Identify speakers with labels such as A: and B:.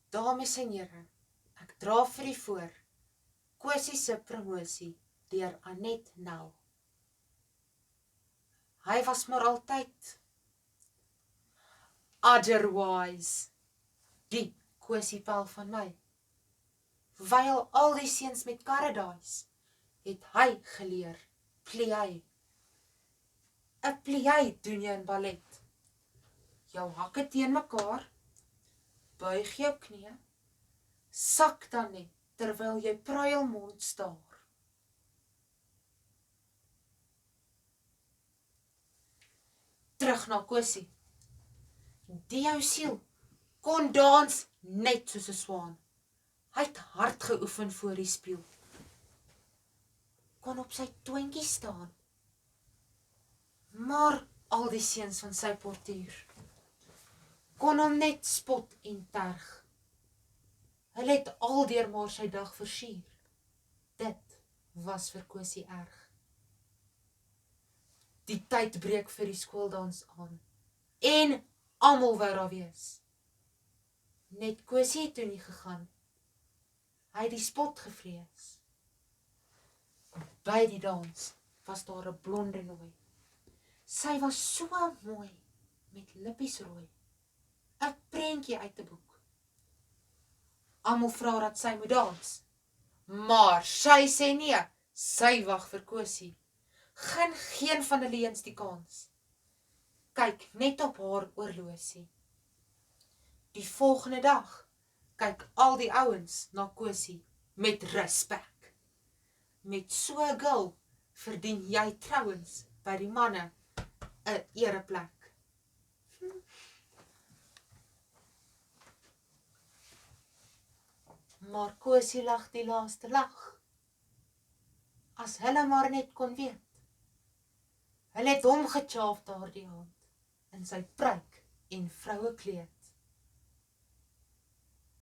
A: Dames en here, ek dra vir u voor Kosie se promosie deur Annette Nel. Hy was maar altyd otherwise die Kosie pel van my. Wyl al die seuns met karre daais, het hy geleer pliei. 'n Pliei doen jy in ballet. Jou hakke teen mekaar, buig jou knie, sak dan net terwyl jy pruilmond staar. Terug na Kosie. Die jou siel kon dans net soos 'n swaan. Hy het hard geoefen voor die spieël. Kon op sy twintjie staan. Maar al die seuns van sy portuur kon hom net spot en terg. Hulle het aldeur maar sy dag versier. Dit was vir Kosie erg. Die tyd breek vir die skooldans aan. En almal wou daar wees. Net Kosie het toe nie gegaan. Hy het die spot gevrees. By die dans was daar 'n blonde nooi. Sy was so mooi, met lippies rooi. 'n prentjie uit 'n boek. Almal vra dat sy moet dans. Maar sy sê nee, sy wag vir Kosie. Geen van hulle eens die kans. Kyk net op haar oorlosie. Die volgende dag kyk al die ouens na Kosie met respek. Met so 'n girl verdien jy trouens by die manne 'n ereplek. Maar Kosie lag die laaste lag. As hulle maar net kon weet. Hulle het hom getjaaf daardie aand in sy pruik en vroue kleed.